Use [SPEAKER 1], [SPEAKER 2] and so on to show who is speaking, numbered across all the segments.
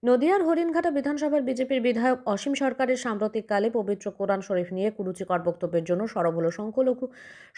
[SPEAKER 1] নদিয়ার হরিণঘাটা বিধানসভার বিজেপির বিধায়ক অসীম সরকারের সাম্প্রতিককালে পবিত্র কোরআন শরীফ নিয়ে কুরুচিকর বক্তব্যের জন্য সরব হলো সংখ্যালঘু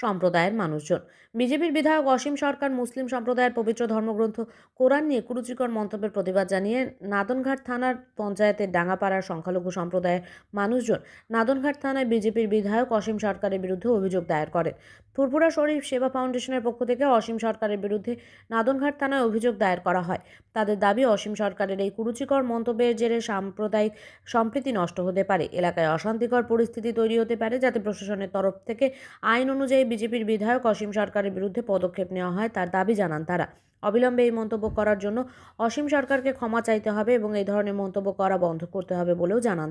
[SPEAKER 1] সম্প্রদায়ের মানুষজন। বিজেপির বিধায়ক অসীম সরকার মুসলিম সম্প্রদায়ের পবিত্র ধর্মগ্রন্থ কোরআন নিয়ে কুরুচিকর মন্তব্যের প্রতিবাদ জানিয়ে নাদনঘাট থানার পঞ্চায়েতের ডাঙ্গাপাড়ার সংখ্যালঘু সম্প্রদায়ের মানুষজন নাদনঘাট থানায় বিজেপির বিধায়ক অসীম সরকারের বিরুদ্ধে অভিযোগ দায়ের করেন। ফুরফুরা শরীফ সেবা ফাউন্ডেশনের পক্ষ থেকে অসীম সরকারের বিরুদ্ধে নাদনঘাট থানায় অভিযোগ দায়ের করা হয়। তাদের দাবি, অসীম সরকারের এই কুরুচিকর মন্তব্যের জেরে সাম্প্রদায়িক সম্প্রীতি নষ্ট হতে পারে, এলাকায় অশান্তিকর পরিস্থিতি তৈরি হতে পারে, যাতে প্রশাসনের তরফ থেকে আইন অনুযায়ী বিজেপির বিধায়ক অসীম সরকারের বিরুদ্ধে পদক্ষেপ নেওয়া হয় তার দাবি জানান তারা। অবিলম্বে এই মন্তব্য করার জন্য অসীম সরকারকে ক্ষমা চাইতে হবে এবং এই ধরনের মন্তব্য করা বন্ধ করতে হবে বলেও জানান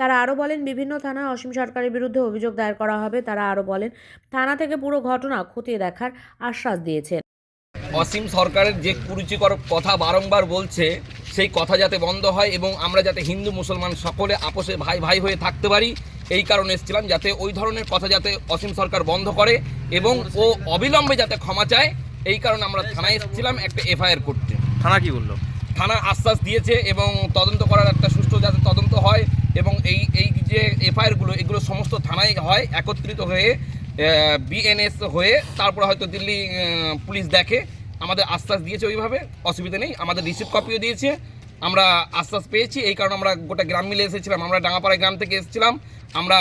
[SPEAKER 1] তারা আরও বলেন, বিভিন্ন থানায় অসীম সরকারের বিরুদ্ধে অভিযোগ দায়ের করা হবে। তারা আরও বলেন, থানা থেকে পুরো ঘটনা খতিয়ে দেখার আশ্বাস দিয়েছেন।
[SPEAKER 2] অসীম সরকারের যে কুরুচিকর কথা বারংবার বলছে, সেই কথা যাতে বন্ধ হয় এবং আমরা যাতে হিন্দু মুসলমান সকলে আপোষে ভাই ভাই হয়ে থাকতে পারি, এই কারণে এসেছিলাম, যাতে ওই ধরনের কথা যাতে অসীম সরকার বন্ধ করে এবং ও অবিলম্বে যাতে ক্ষমা চায়। এই কারণে আমরা থানায় এসেছিলাম একটা এফআইআর করতে।
[SPEAKER 3] থানা কি বললো?
[SPEAKER 2] থানা আশ্বাস দিয়েছে এবং তদন্ত করার একটা সুষ্ঠু যাতে তদন্ত হয় এবং এই যে এফআইআরগুলো এগুলো সমস্ত থানায় হয়, একত্রিত হয়ে বিএনএস হয়ে তারপর হয়তো দিল্লি পুলিশ দেখে। আমাদের আশ্বাস দিয়েছে, ওইভাবে অসুবিধা নেই। আমাদের রিসিপ্ট কপিও দিয়েছে, আমরা আশ্বাস পেয়েছি। এই কারণে আমরা গোটা গ্রাম মিলে এসেছিলাম। আমরা ডাঙ্গাপাড়া গ্রাম থেকে এসেছিলাম, আমরা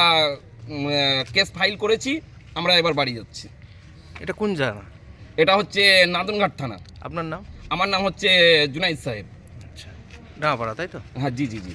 [SPEAKER 2] কেস ফাইল করেছি, আমরা এবার বাড়ি যাচ্ছি।
[SPEAKER 3] এটা কোন জায়গা?
[SPEAKER 2] এটা হচ্ছে নাদনঘাট থানা।
[SPEAKER 3] আপনার নাম?
[SPEAKER 2] আমার নাম হচ্ছে জুনাইদ সাহেব।
[SPEAKER 3] আচ্ছা, ডাঙাপাড়া, তাই তো?
[SPEAKER 2] হ্যাঁ, জি জি জি।